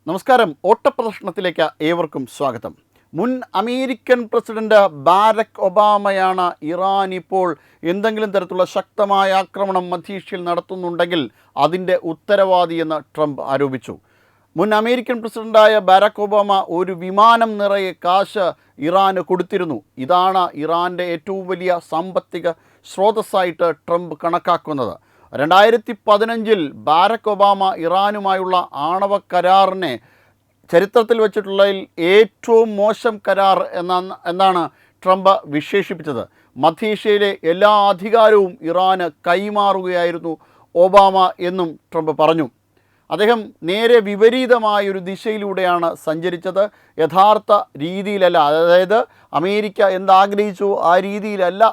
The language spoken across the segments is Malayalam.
നമസ്കാരം. ഓട്ടപ്രദർശനത്തിലേക്ക് ഏവർക്കും സ്വാഗതം. മുൻ അമേരിക്കൻ പ്രസിഡന്റ് ബാരക് ഒബാമയാണ് ഇറാൻ ഇപ്പോൾ എന്തെങ്കിലും തരത്തിലുള്ള ശക്തമായ ആക്രമണം മധ്യേഷ്യയിൽ നടത്തുന്നുണ്ടെങ്കിൽ അതിൻ്റെ ഉത്തരവാദിയെന്ന് ട്രംപ് ആരോപിച്ചു. മുൻ അമേരിക്കൻ പ്രസിഡന്റായ ബാരക് ഒബാമ ഒരു വിമാനം നിറയെ കാശ് ഇറാന് കൊടുത്തിരുന്നു. ഇതാണ് ഇറാൻ്റെ ഏറ്റവും വലിയ സാമ്പത്തിക സ്രോതസ്സായിട്ട് ട്രംപ് കണക്കാക്കുന്നത്. 2015 ബാരക് ഒബാമ ഇറാനുമായുള്ള ആണവ കരാറിനെ ചരിത്രത്തിൽ വെച്ചിട്ടുള്ളതിൽ ഏറ്റവും മോശം കരാർ എന്നാണ് ട്രംപ് വിശേഷിപ്പിച്ചത്. മധ്യേഷ്യയിലെ എല്ലാ അധികാരവും ഇറാന് കൈമാറുകയായിരുന്നു ഒബാമ എന്നും ട്രംപ് പറഞ്ഞു. അദ്ദേഹം നേരെ വിപരീതമായൊരു ദിശയിലൂടെയാണ് സഞ്ചരിച്ചത്. യഥാർത്ഥ രീതിയിലല്ല, അതായത് അമേരിക്ക എന്താഗ്രഹിച്ചു ആ രീതിയിലല്ല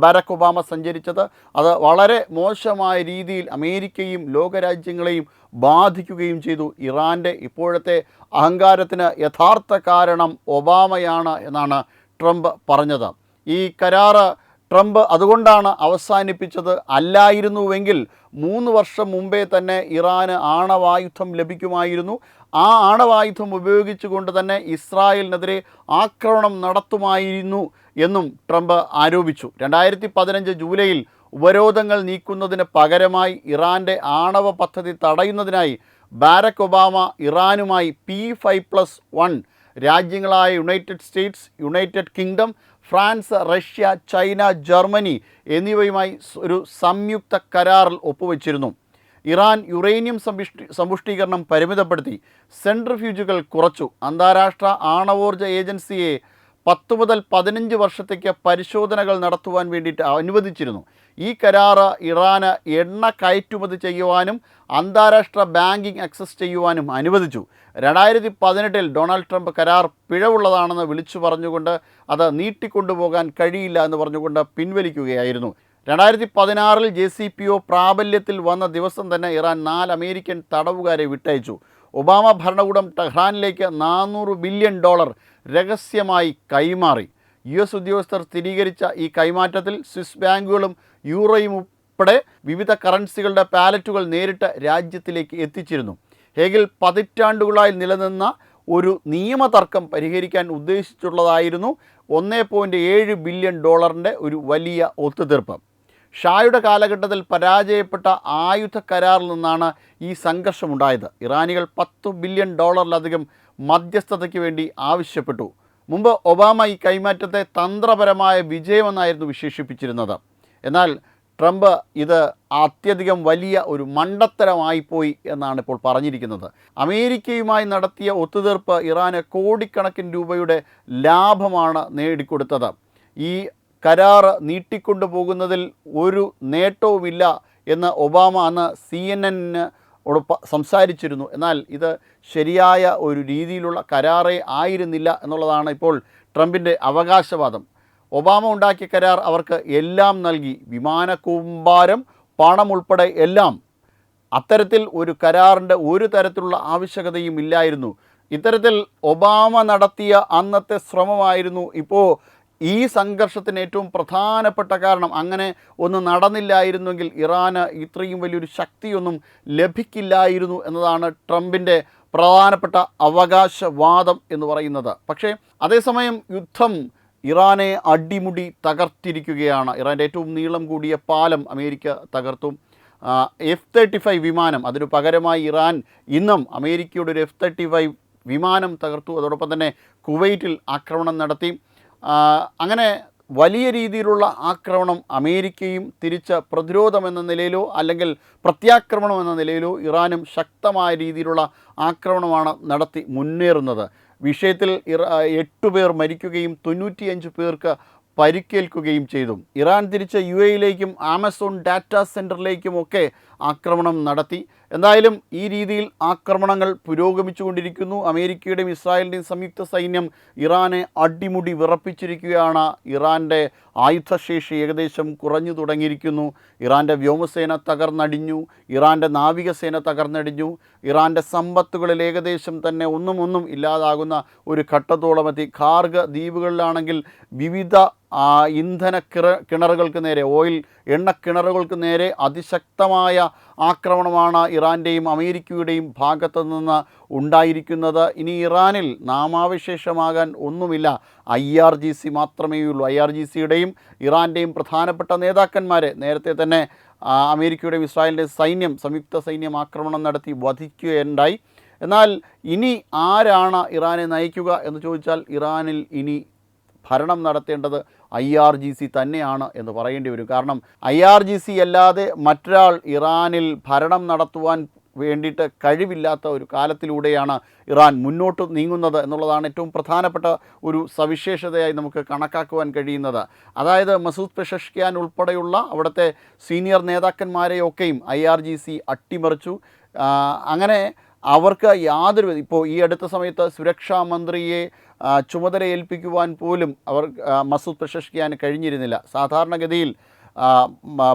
ബാരക് ഒബാമ സഞ്ചരിച്ചത്. അത് വളരെ മോശമായ രീതിയിൽ അമേരിക്കയും ലോകരാജ്യങ്ങളെയും ബാധിക്കുകയും ചെയ്തു. ഇറാൻ്റെ ഇപ്പോഴത്തെ അഹങ്കാരത്തിന് യഥാർത്ഥ കാരണം ഒബാമയാണ് എന്നാണ് ട്രംപ് പറഞ്ഞത്. ഈ കരാറ് ട്രംപ് അതുകൊണ്ടാണ് അവസാനിപ്പിച്ചത്. അല്ലായിരുന്നുവെങ്കിൽ 3 വർഷം മുമ്പേ തന്നെ ഇറാന് ആണവായുധം ലഭിക്കുമായിരുന്നു. ആ ആണവായുധം ഉപയോഗിച്ചുകൊണ്ട് തന്നെ ഇസ്രായേലിനെതിരെ ആക്രമണം നടത്തുമായിരുന്നു എന്നും ട്രംപ് ആരോപിച്ചു. 2015 ജൂലൈയിൽ ഉപരോധങ്ങൾ നീക്കുന്നതിന് പകരമായി ഇറാൻ്റെ ആണവ പദ്ധതി തടയുന്നതിനായി ബാരക് ഒബാമ ഇറാനുമായി P5+1 രാജ്യങ്ങളായ United States, United Kingdom, France, Russia, China, Germany എന്നിവയുമായി ഒരു സംയുക്ത കരാറിൽ ഒപ്പുവെച്ചിരുന്നു. ഇറാൻ യുറേനിയം സമ്പുഷ്ടീകരണം പരിമിതപ്പെടുത്തി, സെൻട്രിഫ്യൂജുകൾ കുറച്ചു, അന്താരാഷ്ട്ര ആണവോർജ്ജ ഏജൻസിയെ 10 മുതൽ 15 വർഷത്തേക്ക് പരിശോധനകൾ നടത്തുവാൻ വേണ്ടിയിട്ട് അനുവദിച്ചിരുന്നു. ഈ കരാറ് ഇറാന് എണ്ണ കയറ്റുമതി ചെയ്യുവാനും അന്താരാഷ്ട്ര ബാങ്കിങ് ആക്സസ് ചെയ്യുവാനും അനുവദിച്ചു. 2018 ഡൊണാൾഡ് ട്രംപ് കരാർ പിഴവുള്ളതാണെന്ന് വിളിച്ചു പറഞ്ഞുകൊണ്ട് അത് നീട്ടിക്കൊണ്ടുപോകാൻ കഴിയില്ല എന്ന് പറഞ്ഞുകൊണ്ട് പിൻവലിക്കുകയായിരുന്നു. 2016 JCPOA പ്രാബല്യത്തിൽ വന്ന ദിവസം തന്നെ ഇറാൻ 4 അമേരിക്കൻ തടവുകാരെ വിട്ടയച്ചു. ഒബാമ ഭരണകൂടം ടെഹ്റാനിലേക്ക് $400 ബില്യൺ രഹസ്യമായി കൈമാറി. US ഉദ്യോഗസ്ഥർ സ്ഥിരീകരിച്ച ഈ കൈമാറ്റത്തിൽ സ്വിസ് ബാങ്കുകളും യൂറോയും ഉൾപ്പെടെ വിവിധ കറൻസികളുടെ പാലറ്റുകൾ നേരിട്ട് രാജ്യത്തിലേക്ക് എത്തിച്ചിരുന്നു. ഹേഗിൽ പതിറ്റാണ്ടുകളായി നിലനിന്ന ഒരു നിയമതർക്കം പരിഹരിക്കാൻ ഉദ്ദേശിച്ചുള്ളതായിരുന്നു $1.7 ബില്യൺ ഒരു വലിയ ഒത്തുതീർപ്പ്. ഷായുടെ കാലഘട്ടത്തിൽ പരാജയപ്പെട്ട ആയുധ കരാറിൽ നിന്നാണ് ഈ സംഘർഷമുണ്ടായത്. ഇറാനികൾ $10 ബില്യൺ മധ്യസ്ഥതയ്ക്ക് വേണ്ടി ആവശ്യപ്പെട്ടു. മുമ്പ് ഒബാമ ഈ കൈമാറ്റത്തെ തന്ത്രപരമായ വിജയമെന്നായിരുന്നു വിശേഷിപ്പിച്ചിരുന്നത്. എന്നാൽ ട്രംപ് ഇത് അത്യധികം വലിയ ഒരു മണ്ടത്തരമായിപ്പോയി എന്നാണ് ഇപ്പോൾ പറഞ്ഞിരിക്കുന്നത്. അമേരിക്കയുമായി നടത്തിയ ഒത്തുതീർപ്പ് ഇറാന് കോടിക്കണക്കിന് രൂപയുടെ ലാഭമാണ് നേടിക്കൊടുത്തത്. ഈ കരാർ നീട്ടിക്കൊണ്ടു പോകുന്നതിൽ ഒരു നേട്ടവുമില്ല എന്ന് ഒബാമ അന്ന് CNN സംസാരിച്ചിരുന്നു. എന്നാൽ ഇത് ശരിയായ ഒരു രീതിയിലുള്ള കരാറേ ആയിരുന്നില്ല എന്നുള്ളതാണ് ഇപ്പോൾ ട്രംപിൻ്റെ അവകാശവാദം. ഒബാമ ഉണ്ടാക്കിയ കരാർ അവർക്ക് എല്ലാം നൽകി, വിമാനക്കൂമ്പാരം, പണം ഉൾപ്പെടെ എല്ലാം. അത്തരത്തിൽ ഒരു കരാറിൻ്റെ ഒരു തരത്തിലുള്ള ആവശ്യകതയും ഇല്ലായിരുന്നു. ഇത്തരത്തിൽ ഒബാമ നടത്തിയ അന്നത്തെ ശ്രമമായിരുന്നു ഇപ്പോൾ ഈ സംഘർഷത്തിന് ഏറ്റവും പ്രധാനപ്പെട്ട കാരണം. അങ്ങനെ ഒന്ന് നടന്നില്ലായിരുന്നെങ്കിൽ ഇറാന് ഇത്രയും വലിയൊരു ശക്തിയൊന്നും ലഭിക്കില്ലായിരുന്നു എന്നതാണ് ട്രംപിൻ്റെ പ്രധാനപ്പെട്ട അവകാശവാദം എന്ന് പറയുന്നത്. പക്ഷേ അതേസമയം യുദ്ധം ഇറാനെ അടിമുടി തകർത്തിരിക്കുകയാണ്. ഇറാൻ്റെ ഏറ്റവും നീളം കൂടിയ പാലം അമേരിക്ക തകർത്തു. F-35 വിമാനം, അതിനു പകരമായി ഇറാൻ ഇന്നും അമേരിക്കയുടെ ഒരു F-35 വിമാനം തകർത്തു. അതോടൊപ്പം തന്നെ കുവൈറ്റിൽ ആക്രമണം നടത്തി. അങ്ങനെ വലിയ രീതിയിലുള്ള ആക്രമണം അമേരിക്കയും തിരിച്ച് പ്രതിരോധം എന്ന നിലയിലോ അല്ലെങ്കിൽ പ്രത്യാക്രമണം എന്ന നിലയിലോ ഇറാനും ശക്തമായ രീതിയിലുള്ള ആക്രമണമാണ് നടത്തി മുന്നേറുന്നത്. വിഷയത്തിൽ 8 പേർ മരിക്കുകയും 95 പേർക്ക് പരിക്കേൽക്കുകയും ചെയ്തു. ഇറാൻ തിരിച്ച് UAEയിലേക്കും ആമസോൺ ഡാറ്റാ സെൻറ്ററിലേക്കുമൊക്കെ ആക്രമണം നടത്തി. എന്തായാലും ഈ രീതിയിൽ ആക്രമണങ്ങൾ പുരോഗമിച്ചുകൊണ്ടിരിക്കുന്നു. അമേരിക്കയുടെയും ഇസ്രായേലിൻ്റെയും സംയുക്ത സൈന്യം ഇറാനെ അടിമുടി വിറപ്പിച്ചിരിക്കുകയാണ്. ഇറാൻ്റെ ആയുധശേഷി ഏകദേശം കുറഞ്ഞു തുടങ്ങിയിരിക്കുന്നു. ഇറാൻ്റെ വ്യോമസേന തകർന്നടിഞ്ഞു, ഇറാൻ്റെ നാവികസേന തകർന്നടിഞ്ഞു. ഇറാൻ്റെ സമ്പത്തുകളിൽ ഏകദേശം തന്നെ ഒന്നും ഇല്ലാതാകുന്ന ഒരു ഘട്ടത്തോളമെത്തി. ഖാർഗ് ദ്വീപുകളിലാണെങ്കിൽ വിവിധ ഇന്ധന കിണറുകൾക്ക് നേരെ, എണ്ണ കിണറുകൾക്ക് നേരെ അതിശക്തമായ ആക്രമണമാണ് ഇറാൻ്റെയും അമേരിക്കയുടെയും ഭാഗത്തു നിന്ന് ഉണ്ടായിരിക്കുന്നത്. ഇനി ഇറാനിൽ നാമാവശേഷമാകാൻ ഒന്നുമില്ല, IRGC മാത്രമേ ഉള്ളൂ. IRGCയുടെയും ഇറാൻ്റെയും പ്രധാനപ്പെട്ട നേതാക്കന്മാരെ നേരത്തെ തന്നെ അമേരിക്കയുടെയും ഇസ്രായേലിൻ്റെയും സൈന്യം, സംയുക്ത സൈന്യം ആക്രമണം നടത്തി വധിക്കുകയുണ്ടായി. എന്നാൽ ഇനി ആരാണ് ഇറാനെ നയിക്കുക എന്ന് ചോദിച്ചാൽ ഇറാനിൽ ഇനി ഭരണം നടത്തേണ്ടത് IRGC തന്നെയാണ് എന്ന് പറയേണ്ടി വരും. കാരണം IRGC അല്ലാതെ മറ്റൊരാൾ ഇറാനിൽ ഭരണം നടത്തുവാൻ വേണ്ടിയിട്ട് കഴിവില്ലാത്ത ഒരു കാലത്തിലൂടെയാണ് ഇറാൻ മുന്നോട്ട് നീങ്ങുന്നത് എന്നുള്ളതാണ് ഏറ്റവും പ്രധാനപ്പെട്ട ഒരു സവിശേഷതയായി നമുക്ക് കണക്കാക്കുവാൻ കഴിയുന്നത്. അതായത് മസൂദ് പെഷഷ്കിയാൻ ഉൾപ്പെടെയുള്ള അവിടുത്തെ സീനിയർ നേതാക്കന്മാരെയൊക്കെയും IRGC അട്ടിമറിച്ചു. അങ്ങനെ അവർക്ക് യാതൊരു, ഇപ്പോൾ ഈ അടുത്ത സമയത്ത് സുരക്ഷാ മന്ത്രിയെ ചുമതല ഏൽപ്പിക്കുവാൻ പോലും മസൂദ് പെഷഷ്കിയാന് കഴിഞ്ഞിരുന്നില്ല. സാധാരണഗതിയിൽ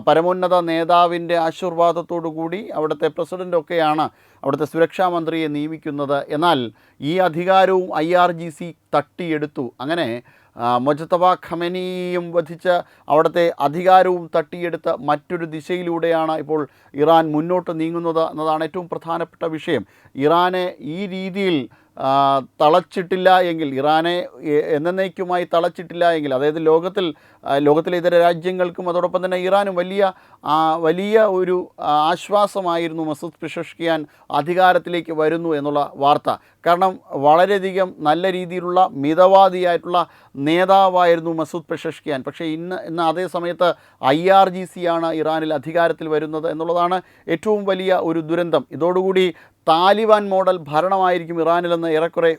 പരമോന്നത നേതാവിൻ്റെ ആശീർവാദത്തോടു കൂടി അവിടുത്തെ പ്രസിഡൻ്റൊക്കെയാണ് അവിടുത്തെ സുരക്ഷാ മന്ത്രിയെ നിയമിക്കുന്നത്. എന്നാൽ ഈ അധികാരവും IRGC തട്ടിയെടുത്തു. അങ്ങനെ മൊജ്തബ ഖമനിയും വധിച്ച് അവിടുത്തെ അധികാരവും തട്ടിയെടുത്ത മറ്റൊരു ദിശയിലൂടെയാണ് ഇപ്പോൾ ഇറാൻ മുന്നോട്ട് നീങ്ങുന്നത് എന്നതാണ് ഏറ്റവും പ്രധാനപ്പെട്ട വിഷയം. ഇറാനെ ഈ രീതിയിൽ തളച്ചിട്ടില്ല എങ്കിൽ, ഇറാനെ എന്നേക്കുമായി തളച്ചിട്ടില്ല എങ്കിൽ, അതായത് ലോകത്തിലെ ഇതര രാജ്യങ്ങൾക്കും അതോടൊപ്പം തന്നെ ഇറാനും വലിയ ഒരു ആശ്വാസമായിരുന്നു മസൂദ് പെഷഷ്കിയാൻ അധികാരത്തിലേക്ക് വരുന്നു എന്നുള്ള വാർത്ത. കാരണം വളരെയധികം നല്ല രീതിയിലുള്ള മിതവാദിയായിട്ടുള്ള നേതാവായിരുന്നു മസൂദ് പെഷഷ്കിയാൻ. പക്ഷേ ഇന്ന് അതേ സമയത്ത് IRGC ആണ് ഇറാനിൽ അധികാരത്തിൽ വരുന്നത് എന്നുള്ളതാണ് ഏറ്റവും വലിയ ഒരു ദുരന്തം. ഇതോടുകൂടി താലിബാൻ മോഡൽ ഭരണമായിരിക്കും ഇറാനിലെന്ന് ഏറെക്കുറെ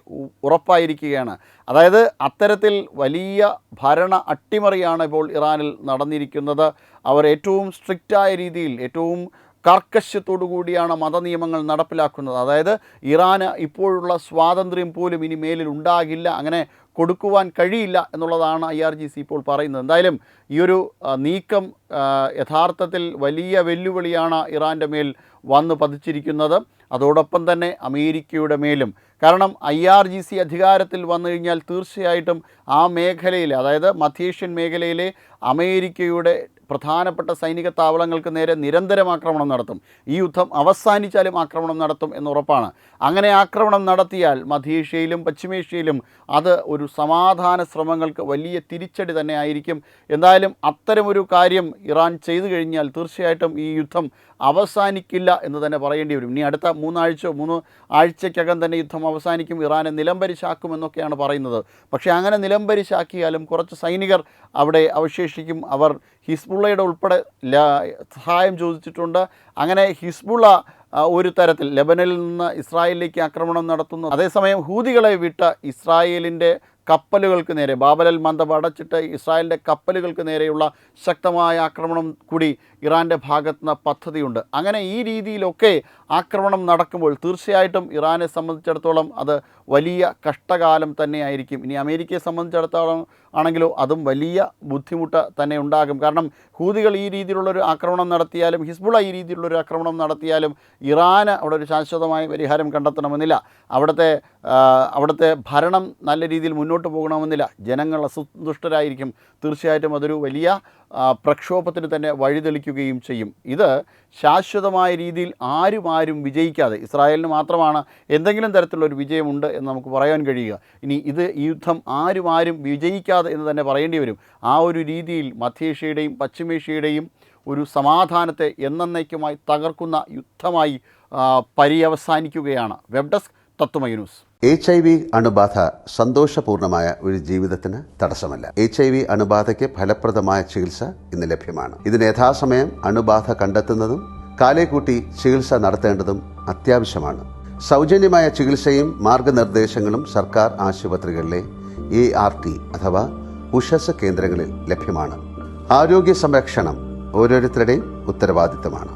ഉറപ്പായിരിക്കുകയാണ്. അതായത് അത്തരത്തിൽ വലിയ ഭരണ അട്ടിമറിയാണ് ഇപ്പോൾ ഇറാനിൽ നടന്നിരിക്കുന്നത്. അവർ ഏറ്റവും സ്ട്രിക്റ്റായ രീതിയിൽ, ഏറ്റവും കാർക്കശ്യത്തോടു കൂടിയാണ് മതനിയമങ്ങൾ നടപ്പിലാക്കുന്നത്. അതായത് ഇറാന് ഇപ്പോഴുള്ള സ്വാതന്ത്ര്യം പോലും ഇനി മേലിൽ ഉണ്ടാകില്ല, അങ്ങനെ കൊടുക്കുവാൻ കഴിയില്ല എന്നുള്ളതാണ് IRGC ഇപ്പോൾ പറയുന്നത്. എന്തായാലും ഈ ഒരു നീക്കം യഥാർത്ഥത്തിൽ വലിയ വെല്ലുവിളിയാണ് ഇറാൻ്റെ മേൽ വന്ന് പതിച്ചിരിക്കുന്നത്. അതോടൊപ്പം തന്നെ അമേരിക്കയുടെ മേലും. കാരണം IRGC അധികാരത്തിൽ വന്നു കഴിഞ്ഞാൽ തീർച്ചയായിട്ടും ആ മേഖലയിൽ, അതായത് മധ്യേഷ്യൻ മേഖലയിലെ അമേരിക്കയുടെ പ്രധാനപ്പെട്ട സൈനിക താവളങ്ങൾക്ക് നേരെ നിരന്തരം ആക്രമണം നടത്തും. ഈ യുദ്ധം അവസാനിച്ചാലും ആക്രമണം നടത്തും എന്നുറപ്പാണ്. അങ്ങനെ ആക്രമണം നടത്തിയാൽ മധ്യേഷ്യയിലും പശ്ചിമേഷ്യയിലും അത് ഒരു സമാധാന ശ്രമങ്ങൾക്ക് വലിയ തിരിച്ചടി തന്നെ ആയിരിക്കും. എന്തായാലും അത്തരമൊരു കാര്യം ഇറാൻ ചെയ്തു കഴിഞ്ഞാൽ തീർച്ചയായിട്ടും ഈ യുദ്ധം അവസാനിക്കില്ല എന്ന് തന്നെ പറയേണ്ടി വരും. ഇനി അടുത്ത 3 ആഴ്ചയ്ക്കകം തന്നെ യുദ്ധം അവസാനിക്കും, ഇറാനെ നിലംപരിശാക്കുമെന്നൊക്കെയാണ് പറയുന്നത്. പക്ഷേ അങ്ങനെ നിലംപരിശാക്കിയാലും കുറച്ച് സൈനികർ അവിടെ അവശേഷിക്കും. അവർ ഹിസ്ബുള്ളയുടെ ഉൾപ്പെടെ സഹായം ചോദിച്ചിട്ടുണ്ട്. അങ്ങനെ ഹിസ്ബുള്ള ഒരു തരത്തിൽ ലെബനനിൽ നിന്ന് ഇസ്രായേലിലേക്ക് ആക്രമണം നടത്തുന്നു. അതേസമയം ഹൂതികളെ വിട്ട ഇസ്രായേലിൻ്റെ കപ്പലുകൾക്ക് നേരെ, ബാബൽ മന്ദബ് അടച്ചിട്ട് ഇസ്രായേലിൻ്റെ കപ്പലുകൾക്ക് നേരെയുള്ള ശക്തമായ ആക്രമണം കൂടി ഇറാൻ്റെ ഭാഗത്ത് നിന്ന് പദ്ധതിയുണ്ട്. അങ്ങനെ ഈ രീതിയിലൊക്കെ ആക്രമണം നടക്കുമ്പോൾ തീർച്ചയായിട്ടും ഇറാനെ സംബന്ധിച്ചിടത്തോളം അത് വലിയ കഷ്ടകാലം തന്നെയായിരിക്കും. ഇനി അമേരിക്കയെ സംബന്ധിച്ചിടത്തോളം ആണെങ്കിലോ അതും വലിയ ബുദ്ധിമുട്ട് തന്നെ ഉണ്ടാകും. കാരണം ഹൂതികൾ ഈ രീതിയിലുള്ളൊരു ആക്രമണം നടത്തിയാലും, ഹിസ്ബുള്ള ഈ രീതിയിലുള്ളൊരു ആക്രമണം നടത്തിയാലും ഇറാന് അവിടെ ഒരു ശാശ്വതമായ പരിഹാരം കണ്ടെത്തണമെന്നില്ല. അവിടുത്തെ ഭരണം നല്ല രീതിയിൽ മുന്നോട്ട് പോകണമെന്നില്ല. ജനങ്ങൾ അസന്തുഷ്ടരായിരിക്കും. തീർച്ചയായിട്ടും അതൊരു വലിയ പ്രക്ഷോഭത്തിന് തന്നെ വഴിതെളിക്കുകയും ചെയ്യും. ഇത് ശാശ്വതമായ രീതിയിൽ ആരും വിജയിക്കാതെ, ഇസ്രായേലിന് മാത്രമാണ് എന്തെങ്കിലും തരത്തിലുള്ളൊരു വിജയമുണ്ട് എന്ന് നമുക്ക് പറയാൻ കഴിയുക. ഇനി ഈ യുദ്ധം ആരും വിജയിക്കാതെ എന്ന് തന്നെ പറയേണ്ടി വരും. ആ ഒരു രീതിയിൽ മധ്യേഷ്യയുടെയും പശ്ചിമേഷ്യയുടെയും ഒരു സമാധാനത്തെ എന്നേക്കുമായി തകർക്കുന്ന യുദ്ധമായി പര്യവസാനിക്കുകയാണ്. Web desk Tatwamayi news. HIV അണുബാധ സന്തോഷപൂർണമായ ഒരു ജീവിതത്തിന് തടസ്സമല്ല. HIV അണുബാധയ്ക്ക് ഫലപ്രദമായ ചികിത്സ ഇന്ന് ലഭ്യമാണ്. ഇതിന് യഥാസമയം അണുബാധ കണ്ടെത്തുന്നതും കാലേക്കൂട്ടി ചികിത്സ നടത്തേണ്ടതും അത്യാവശ്യമാണ്. സൗജന്യമായ ചികിത്സയും മാർഗനിർദ്ദേശങ്ങളും സർക്കാർ ആശുപത്രികളിലെ ART അഥവാ ഉഷസ് കേന്ദ്രങ്ങളിൽ ലഭ്യമാണ്. ആരോഗ്യ സംരക്ഷണം ഓരോരുത്തരുടെയും ഉത്തരവാദിത്തമാണ്.